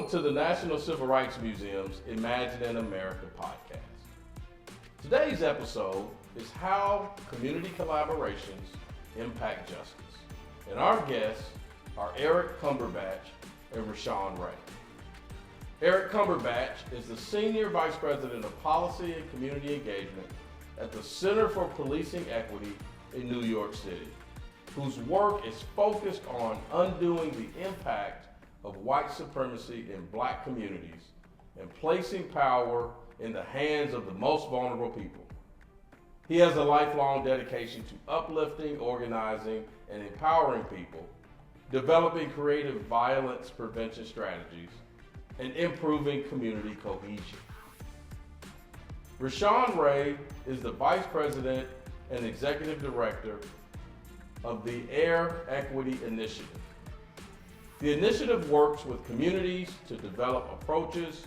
to the National Civil Rights Museum's Imagine an America podcast. Today's episode is how community collaborations impact justice. And our guests are Eric Cumberbatch and Rayshawn Ray. Eric Cumberbatch is the Senior Vice President of Policy and Community Engagement at the Center for Policing Equity in New York City, whose work is focused on undoing the impact of white supremacy in black communities and placing power in the hands of the most vulnerable people. He has a lifelong dedication to uplifting, organizing, and empowering people, developing creative violence prevention strategies, and improving community cohesion. Rayshawn Ray is the Vice President and Executive Director of the Air Equity Initiative. The initiative works with communities to develop approaches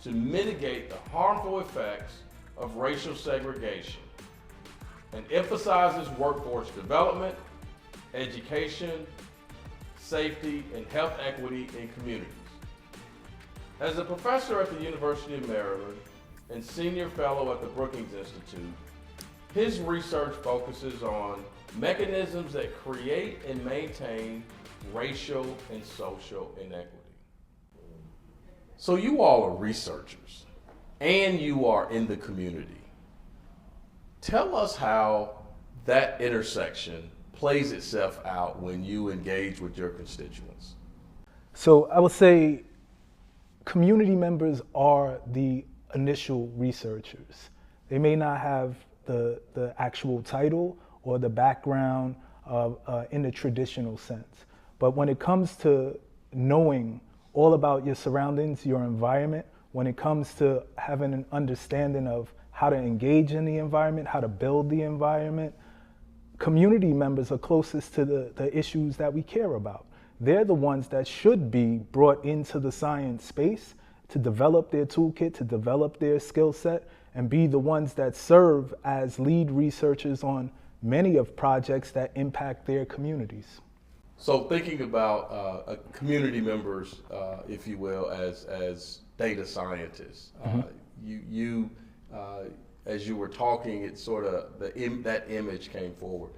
to mitigate the harmful effects of racial segregation and emphasizes workforce development, education, safety, and health equity in communities. As a professor at the University of Maryland and senior fellow at the Brookings Institute, his research focuses on mechanisms that create and maintain racial and social inequity. So you all are researchers and you are in the community. Tell us how that intersection plays itself out when you engage with your constituents. So I would say community members are the initial researchers. They may not have the actual title or the background in the traditional sense. But when it comes to knowing all about your surroundings, your environment, when it comes to having an understanding of how to engage in the environment, how to build the environment, community members are closest to the issues that we care about. They're the ones that should be brought into the science space to develop their toolkit, to develop their skill set, and be the ones that serve as lead researchers on many of projects that impact their communities. So thinking about community members, if you will, as data scientists, you as you were talking, it sort of that image came forward.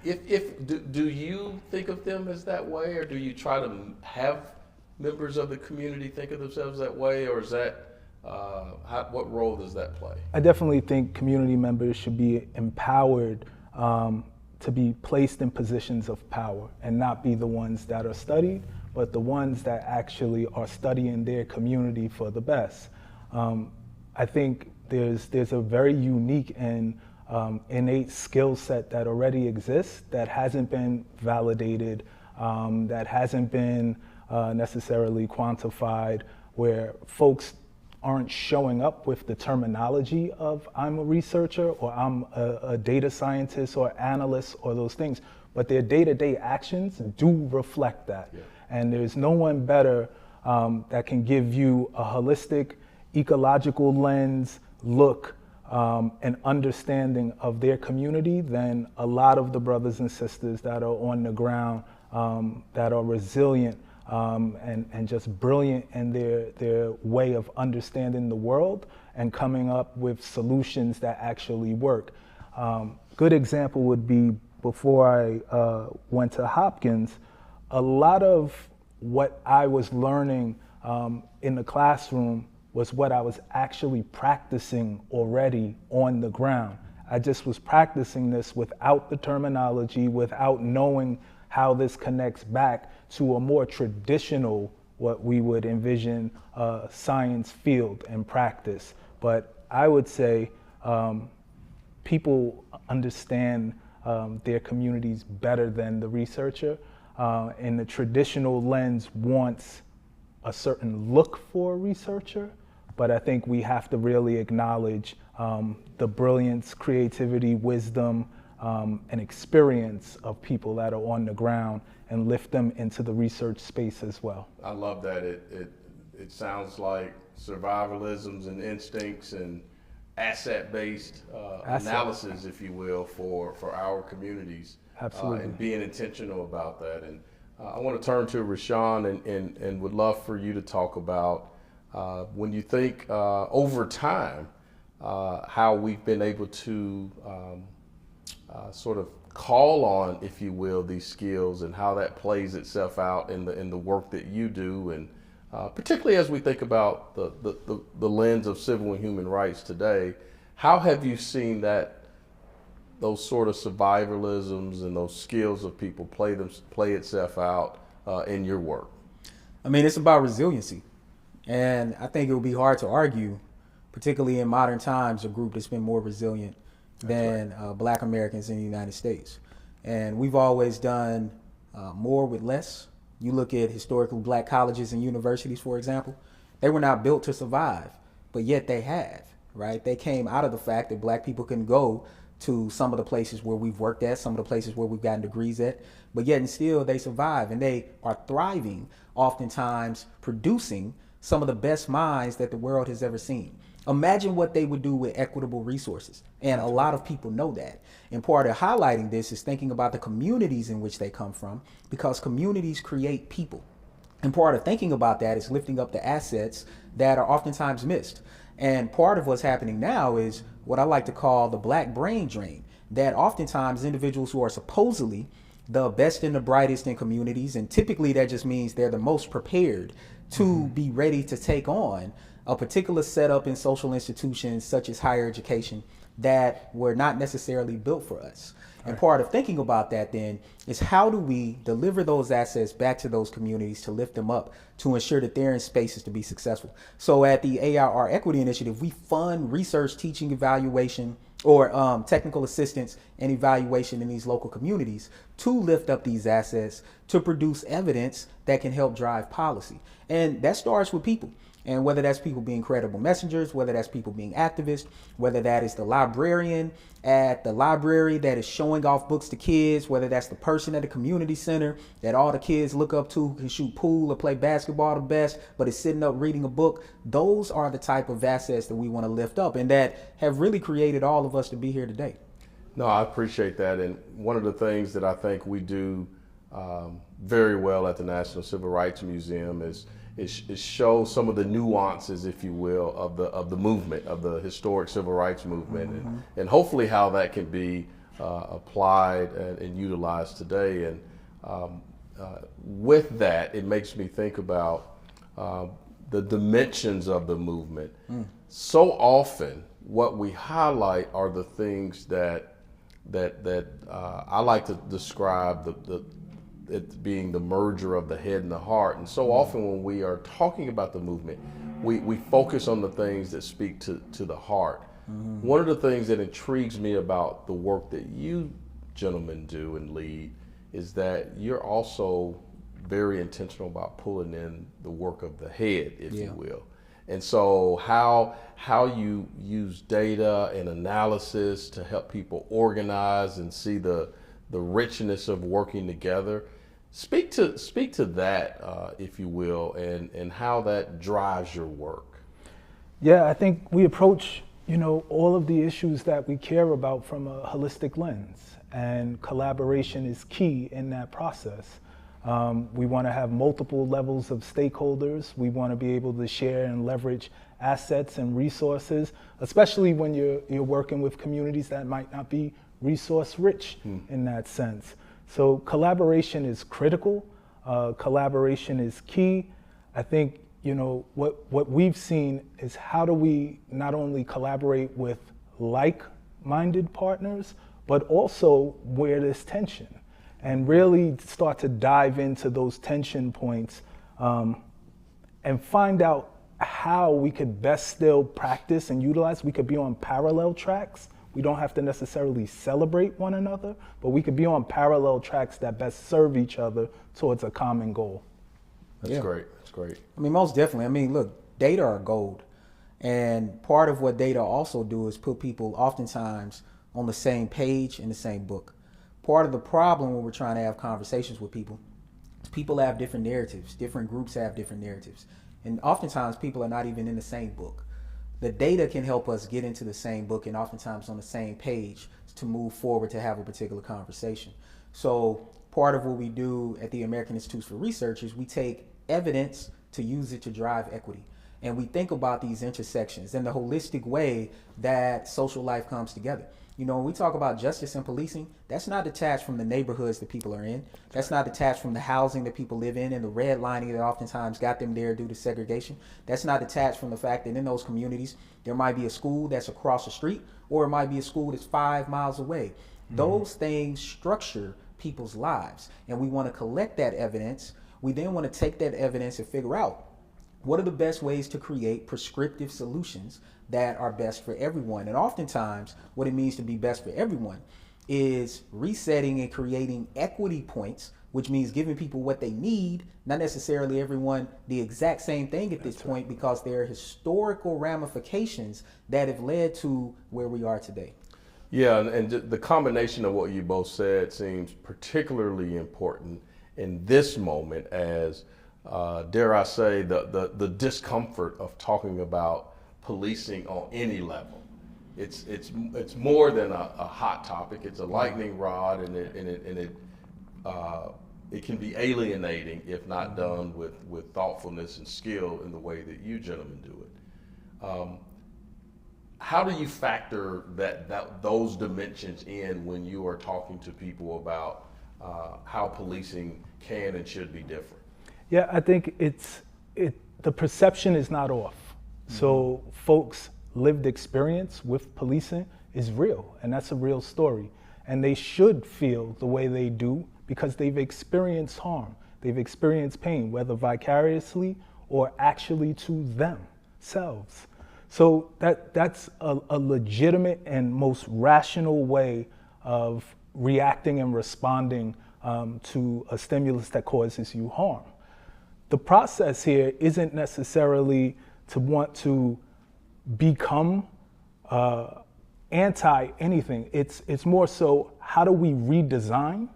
Do you think of them as that way, or do you try to have members of the community think of themselves that way, or is that what role does that play? I definitely think community members should be empowered to be placed in positions of power and not be the ones that are studied, but the ones that actually are studying their community for the best. I think there's a very unique and innate skill set that already exists that hasn't been validated, that hasn't been necessarily quantified, where folks aren't showing up with the terminology of I'm a researcher or I'm a data scientist or analyst or those things, but their day-to-day actions do reflect that. Yeah. And there's no one better that can give you a holistic, ecological lens, look, and understanding of their community than a lot of the brothers and sisters that are on the ground, that are resilient, and just brilliant in their way of understanding the world and coming up with solutions that actually work. Good example would be before I went to Hopkins, a lot of what I was learning in the classroom was what I was actually practicing already on the ground. I just was practicing this without the terminology, without knowing how this connects back to a more traditional, what we would envision, science field and practice. But I would say people understand their communities better than the researcher. And the traditional lens wants a certain look for a researcher, but I think we have to really acknowledge the brilliance, creativity, wisdom, and experience of people that are on the ground and lift them into the research space as well. I love that. It sounds like survivalisms and instincts and asset-based analysis, if you will, for our communities. Absolutely. And being intentional about that. And I want to turn to Rayshawn and would love for you to talk about when you think over time how we've been able to sort of call on, if you will, these skills and how that plays itself out in the work that you do, and particularly as we think about the lens of civil and human rights today. How have you seen those sort of survivalisms and those skills of people play itself out in your work? I mean, it's about resiliency. And I think it would be hard to argue, particularly in modern times, a group that's been more resilient than Black Americans in the United States. And we've always done more with less. You look at historically Black colleges and universities, for example, they were not built to survive, but yet they have, right? They came out of the fact that Black people can go to some of the places where we've worked at, some of the places where we've gotten degrees at, but yet and still they survive, and they are thriving, oftentimes producing some of the best minds that the world has ever seen. Imagine what they would do with equitable resources. And a lot of people know that. And part of highlighting this is thinking about the communities in which they come from, because communities create people. And part of thinking about that is lifting up the assets that are oftentimes missed. And part of what's happening now is what I like to call the Black brain drain, that oftentimes individuals who are supposedly the best and the brightest in communities, and typically that just means they're the most prepared to be ready to take on a particular setup in social institutions such as higher education that were not necessarily built for us. And part of thinking about that then is, how do we deliver those assets back to those communities to lift them up, to ensure that they're in spaces to be successful? So at the AIR Equity Initiative, we fund research, teaching, evaluation, or technical assistance and evaluation in these local communities to lift up these assets, to produce evidence that can help drive policy. And that starts with people. And whether that's people being credible messengers, whether that's people being activists, whether that is the librarian at the library that is showing off books to kids, whether that's the person at the community center that all the kids look up to, who can shoot pool or play basketball the best, but is sitting up reading a book. Those are the type of assets that we want to lift up and that have really created all of us to be here today. No, I appreciate that. And one of the things that I think we do very well at the National Civil Rights Museum is show some of the nuances, if you will, of the movement, of the historic civil rights movement, and hopefully how that can be applied and utilized today. And with that, it makes me think about the dimensions of the movement. So often, what we highlight are the things that I like to describe it being the merger of the head and the heart. And so often when we are talking about the movement, we focus on the things that speak to the heart. One of the things that intrigues me about the work that you gentlemen do and lead is that you're also very intentional about pulling in the work of the head, if you will. And so how you use data and analysis to help people organize and see the richness of working together. Speak to that, if you will, and how that drives your work. Yeah, I think we approach, all of the issues that we care about from a holistic lens, and collaboration is key in that process. We want to have multiple levels of stakeholders. We want to be able to share and leverage assets and resources, especially when you're working with communities that might not be resource rich in that sense. So collaboration is critical. Collaboration is key. I think, what we've seen is, how do we not only collaborate with like-minded partners, but also where there's tension, and really start to dive into those tension points and find out how we could best still practice and utilize. We could be on parallel tracks. We don't have to necessarily celebrate one another, but we could be on parallel tracks that best serve each other towards a common goal. That's great. That's great. I mean, most definitely. I mean, look, data are gold. And part of what data also do is put people oftentimes on the same page in the same book. Part of the problem when we're trying to have conversations with people is people have different narratives. Different groups have different narratives. And oftentimes people are not even in the same book. The data can help us get into the same book and oftentimes on the same page to move forward to have a particular conversation. So part of what we do at the American Institute for Research is we take evidence to use it to drive equity. And we think about these intersections and the holistic way that social life comes together. You know, when we talk about justice and policing, that's not detached from the neighborhoods that people are in. That's not detached from the housing that people live in and the redlining that oftentimes got them there due to segregation. That's not detached from the fact that in those communities, there might be a school that's across the street, or it might be a school that's 5 miles away. Those things structure people's lives. And we want to collect that evidence. We then want to take that evidence and figure out what are the best ways to create prescriptive solutions that are best for everyone. And oftentimes, what it means to be best for everyone is resetting and creating equity points, which means giving people what they need, not necessarily everyone the exact same thing at this point, because there are historical ramifications that have led to where we are today. Yeah, and the combination of what you both said seems particularly important in this moment as, dare I say, the discomfort of talking about policing on any level. It's more than a hot topic. It's a lightning rod, and it can be alienating if not done with thoughtfulness and skill in the way that you gentlemen do it. How do you factor those dimensions in when you are talking to people about how policing can and should be different? Yeah, I think the perception is not off. So folks' lived experience with policing is real, and that's a real story. And they should feel the way they do because they've experienced harm. They've experienced pain, whether vicariously or actually to themselves. So that's a legitimate and most rational way of reacting and responding to a stimulus that causes you harm. The process here isn't necessarily to want to become anti anything. It's more so, how do we redesign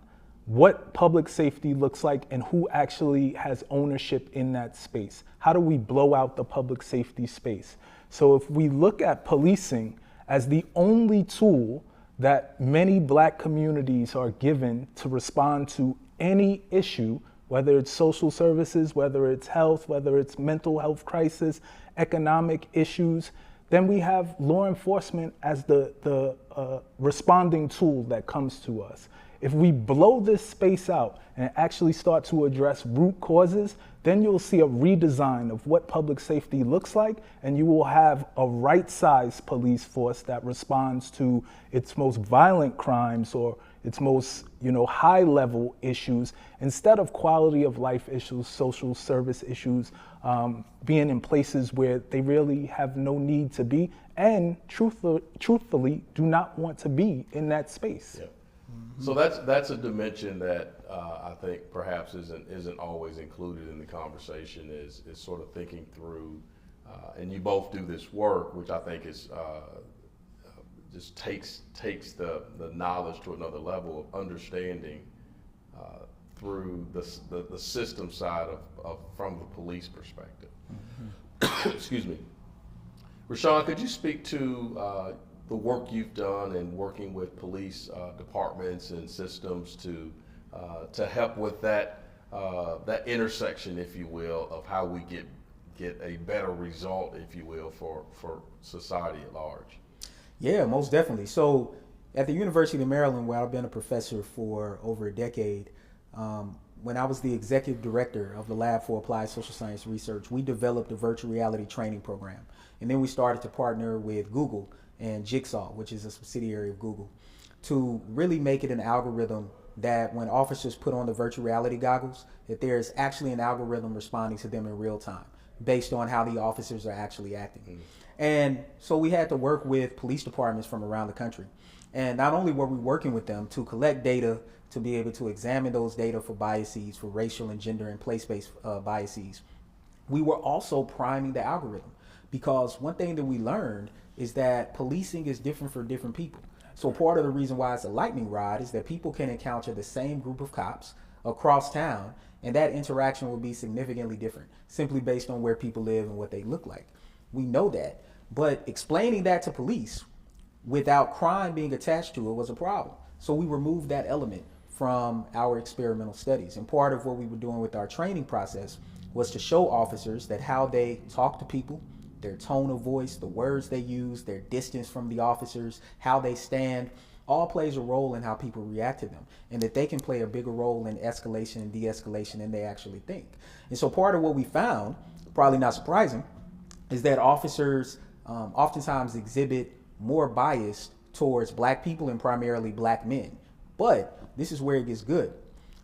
what public safety looks like and who actually has ownership in that space? How do we blow out the public safety space? So if we look at policing as the only tool that many Black communities are given to respond to any issue, whether it's social services, whether it's health, whether it's mental health crisis, economic issues, then we have law enforcement as the responding tool that comes to us. If we blow this space out and actually start to address root causes, then you'll see a redesign of what public safety looks like, and you will have a right-sized police force that responds to its most violent crimes or its most, high-level issues, instead of quality of life issues, social service issues, being in places where they really have no need to be, and truthfully do not want to be in that space. Yeah. So that's a dimension that I think perhaps isn't always included in the conversation, is sort of thinking through, and you both do this work, which I think is just takes the knowledge to another level of understanding through the system side of from the police perspective. Excuse me. Rayshawn, could you speak to the work you've done in working with police departments and systems to help with that intersection, if you will, of how we get a better result, if you will, for society at large? Yeah, most definitely. So at the University of Maryland, where I've been a professor for over a decade, when I was the executive director of the Lab for Applied Social Science Research, we developed a virtual reality training program. And then we started to partner with Google and Jigsaw, which is a subsidiary of Google, to really make it an algorithm that when officers put on the virtual reality goggles, that there's actually an algorithm responding to them in real time based on how the officers are actually acting. And so we had to work with police departments from around the country. And not only were we working with them to collect data, to be able to examine those data for biases, for racial and gender and place-based biases, we were also priming the algorithm. Because one thing that we learned is that policing is different for different people. So part of the reason why it's a lightning rod is that people can encounter the same group of cops across town, and that interaction will be significantly different, simply based on where people live and what they look like. We know that. But explaining that to police without crime being attached to it was a problem. So we removed that element from our experimental studies. And part of what we were doing with our training process was to show officers that how they talk to people, their tone of voice, the words they use, their distance from the officers, how they stand, all plays a role in how people react to them, and that they can play a bigger role in escalation and de-escalation than they actually think. And so part of what we found, probably not surprising, is that officers oftentimes exhibit more bias towards black people and primarily black men. But this is where it gets good.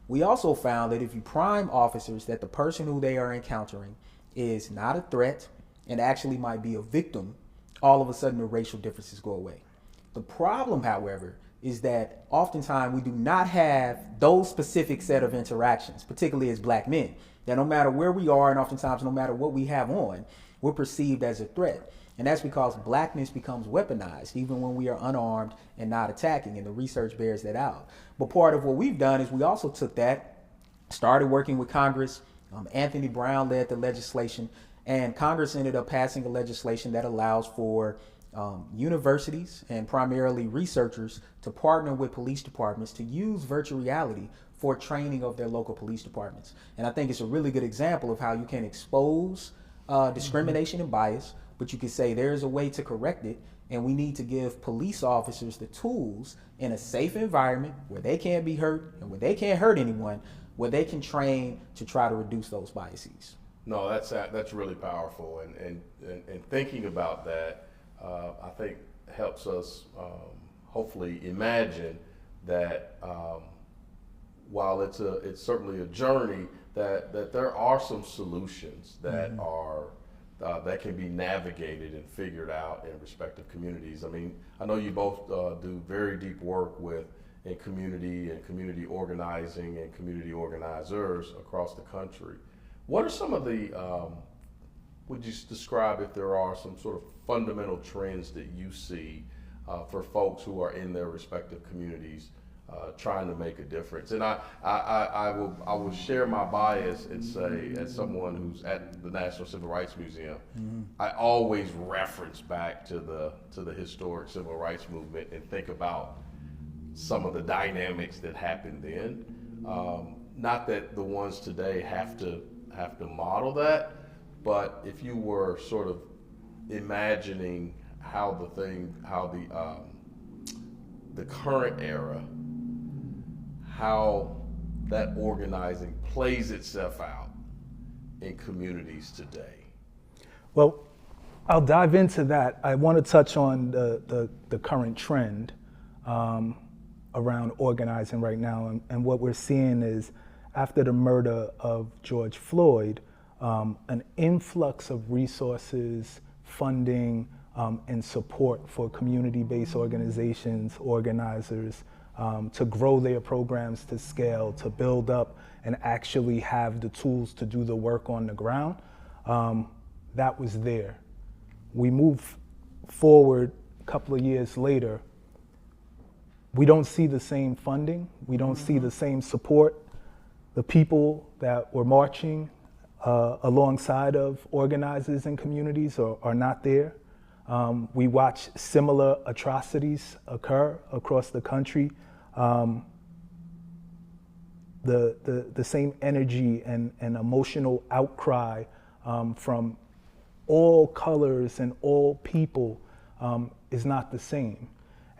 We also found that if you prime officers that the person who they are encountering is not a threat and actually might be a victim, all of a sudden the racial differences go away. The problem, however, is that oftentimes we do not have those specific set of interactions, particularly as black men, that no matter where we are and oftentimes no matter what we have on, we're perceived as a threat. And that's because blackness becomes weaponized even when we are unarmed and not attacking, and the research bears that out. But part of what we've done is we also took that, started working with Congress. Anthony Brown led the legislation, and Congress ended up passing a legislation that allows for universities and primarily researchers to partner with police departments to use virtual reality for training of their local police departments. And I think it's a really good example of how you can expose discrimination and bias, but you can say there's a way to correct it, and we need to give police officers the tools in a safe environment where they can't be hurt and where they can't hurt anyone, where they can train to try to reduce those biases. No, that's really powerful, and thinking about that, I think helps us hopefully imagine that while it's certainly a journey, that there are some solutions that are that can be navigated and figured out in respective communities. I mean, I know you both do very deep work in community and community organizing and community organizers across the country. What are some of the, would you describe if there are some sort of fundamental trends that you see for folks who are in their respective communities trying to make a difference? And I will share my bias and say, as someone who's at the National Civil Rights Museum, I always reference back to the historic civil rights movement and think about some of the dynamics that happened then. Not that the ones today have to model that, but if you were sort of imagining how the current era, how that organizing plays itself out in communities today. Well, I'll dive into that. I want to touch on the current trend around organizing right now, and what we're seeing is, after the murder of George Floyd, an influx of resources, funding, and support for community-based organizations, organizers, to grow their programs to scale, to build up and actually have the tools to do the work on the ground. That was there. We move forward a couple of years later, we don't see the same funding, we don't see the same support. The people that were marching alongside of organizers and communities are not there. We watch similar atrocities occur across the country. The same energy and emotional outcry from all colors and all people is not the same.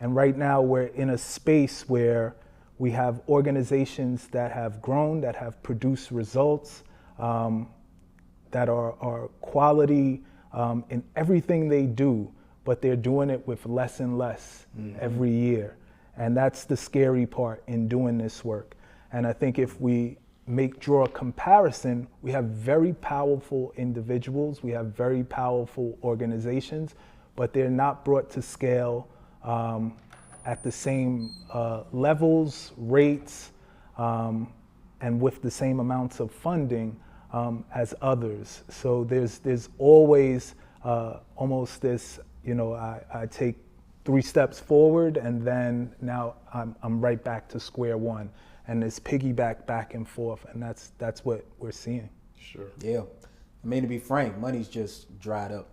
And right now we're in a space where we have organizations that have grown, that have produced results, that are quality in everything they do, but they're doing it with less and less every year. And that's the scary part in doing this work. And I think if we draw a comparison, we have very powerful individuals, we have very powerful organizations, but they're not brought to scale at the same levels, rates, and with the same amounts of funding as others. So there's always almost this, I take 3 steps forward and then now I'm right back to square one, and this piggyback back and forth, and that's what we're seeing. Sure. Yeah. I mean, to be frank, money's just dried up.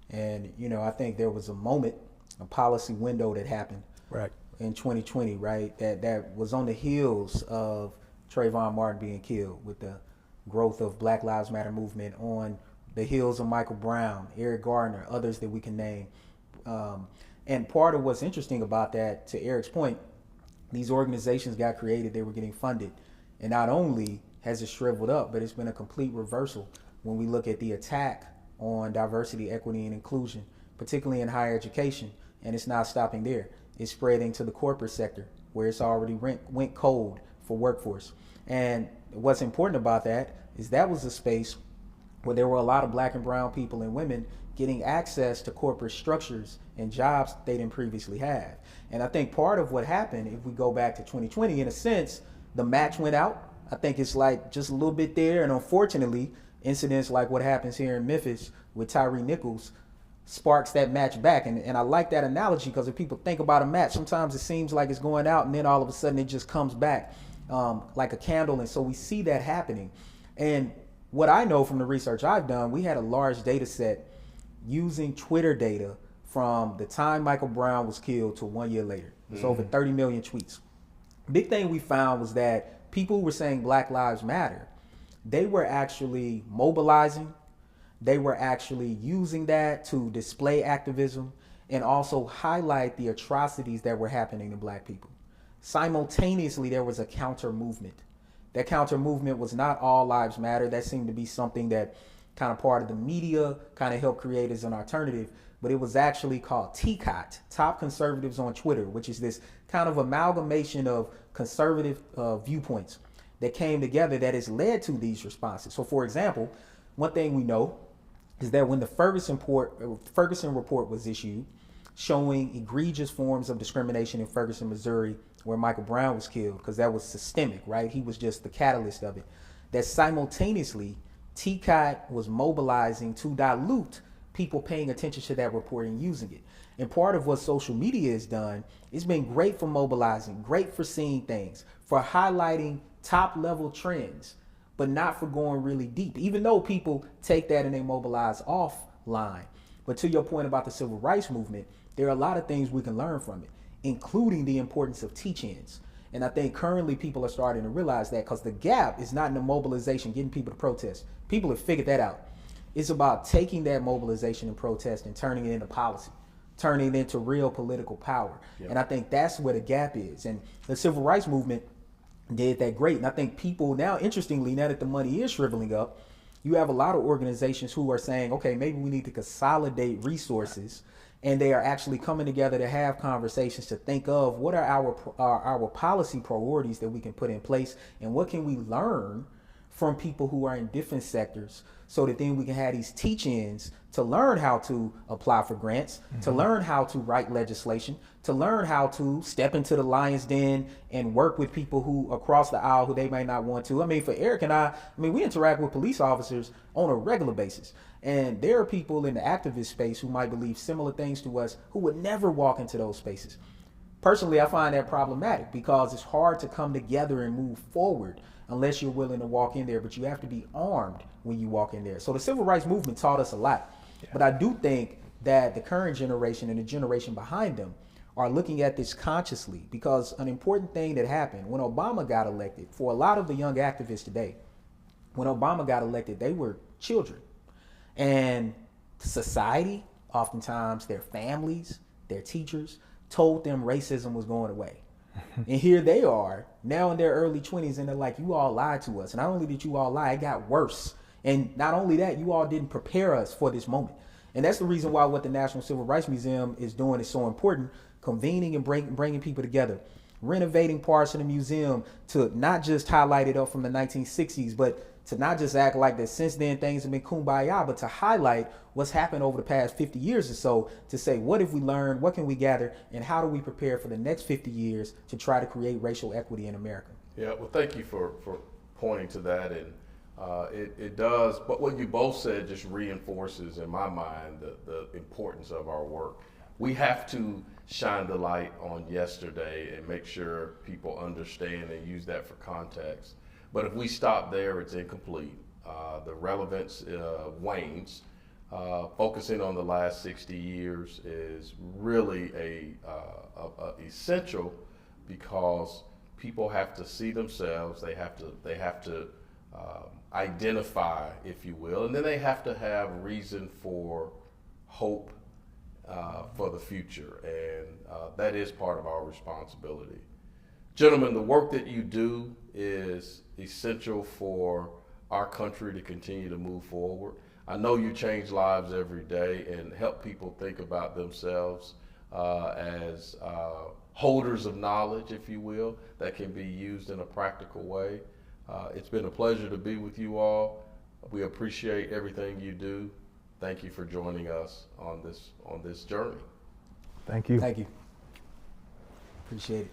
And, I think there was a moment, a policy window that happened. Right. in 2020, right? That was on the heels of Trayvon Martin being killed, with the growth of Black Lives Matter movement, on the heels of Michael Brown, Eric Gardner, others that we can name. And part of what's interesting about that, to Eric's point, these organizations got created, they were getting funded. And not only has it shriveled up, but it's been a complete reversal when we look at the attack on diversity, equity, and inclusion, particularly in higher education. And it's not stopping there. It's spreading to the corporate sector, where it's already went cold for workforce. And what's important about that is that was a space where there were a lot of Black and brown people and women getting access to corporate structures and jobs they didn't previously have. And I think part of what happened, if we go back to 2020, in a sense, the match went out. I think it's like just a little bit there. And unfortunately, incidents like what happens here in Memphis with Tyree Nichols sparks that match back. And I like that analogy, because if people think about a match, sometimes it seems like it's going out and then all of a sudden it just comes back like a candle. And so we see that happening. And what I know from the research I've done, we had a large data set using Twitter data from the time Michael Brown was killed to 1 year later. It's over 30 million tweets. Big thing we found was that people who were saying Black Lives Matter, they were actually mobilizing, they were actually using that to display activism and also highlight the atrocities that were happening to Black people. Simultaneously, there was a counter movement. That counter movement was not all lives matter. That seemed to be something that kind of part of the media kind of helped create as an alternative, but it was actually called TCOT, Top Conservatives on Twitter, which is this kind of amalgamation of conservative viewpoints that came together that has led to these responses. So for example, one thing we know is that when the Ferguson report was issued, showing egregious forms of discrimination in Ferguson, Missouri, where Michael Brown was killed, because that was systemic, right? He was just the catalyst of it. That simultaneously, TCOT was mobilizing to dilute people paying attention to that report and using it. And part of what social media has done, it's been great for mobilizing, great for seeing things, for highlighting top level trends, but not for going really deep, even though people take that and they mobilize offline. But to your point about the civil rights movement, there are a lot of things we can learn from it, including the importance of teach-ins. And I think currently people are starting to realize that, because the gap is not in the mobilization, getting people to protest. People have figured that out. It's about taking that mobilization and protest and turning it into policy, turning it into real political power. Yep. And I think that's where the gap is. And the civil rights movement did that great. And I think people now, interestingly, now that the money is shriveling up, you have a lot of organizations who are saying, okay, maybe we need to consolidate resources. And they are actually coming together to have conversations to think of what are our policy priorities that we can put in place, and what can we learn from people who are in different sectors, so that then we can have these teach-ins to learn how to apply for grants, to learn how to write legislation, to learn how to step into the lion's den and work with people who across the aisle who they may not want to. I mean, for Eric and I mean, we interact with police officers on a regular basis. And there are people in the activist space who might believe similar things to us who would never walk into those spaces. Personally, I find that problematic, because it's hard to come together and move forward unless you're willing to walk in there, but you have to be armed when you walk in there. So the civil rights movement taught us a lot. Yeah. But I do think that the current generation and the generation behind them are looking at this consciously, because an important thing that happened when Obama got elected, for a lot of the young activists today, when Obama got elected, they were children. And society, oftentimes their families, their teachers, told them racism was going away. And here they are now in their early 20s, and they're like, you all lied to us. And not only did you all lie, it got worse. And not only that, you all didn't prepare us for this moment. And that's the reason why what the National Civil Rights Museum is doing is so important, convening and bringing people together, renovating parts of the museum to not just highlight it up from the 1960s, but to not just act like that since then things have been kumbaya, but to highlight what's happened over the past 50 years or so, to say, what have we learned, what can we gather, and how do we prepare for the next 50 years to try to create racial equity in America? Yeah, well, thank you for pointing to that. And it does, but what you both said just reinforces in my mind the importance of our work. We have to shine the light on yesterday and make sure people understand and use that for context. But if we stop there, it's incomplete. The relevance wanes. focusing on the last 60 years is really essential, because people have to see themselves. They have to identify, if you will, and then they have to have reason for hope for the future, and that is part of our responsibility. Gentlemen, the work that you do is essential for our country to continue to move forward. I know you change lives every day and help people think about themselves as holders of knowledge, if you will, that can be used in a practical way. It's been a pleasure to be with you all. We appreciate everything you do. Thank you for joining us on this journey. Thank you. Thank you. Appreciate it.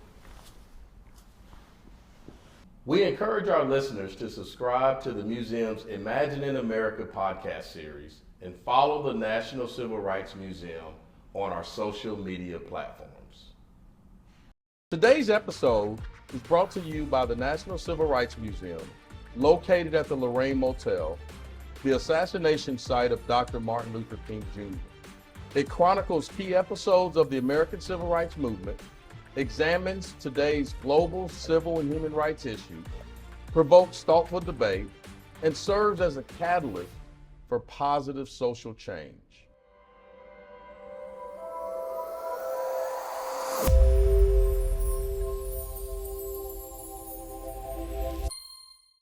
We encourage our listeners to subscribe to the museum's Imagining America podcast series and follow the National Civil Rights Museum on our social media platforms. Today's episode is brought to you by the National Civil Rights Museum, located at the Lorraine Motel, the assassination site of Dr. Martin Luther King Jr. It chronicles key episodes of the American Civil Rights Movement, examines today's global civil and human rights issues, provokes thoughtful debate, and serves as a catalyst for positive social change.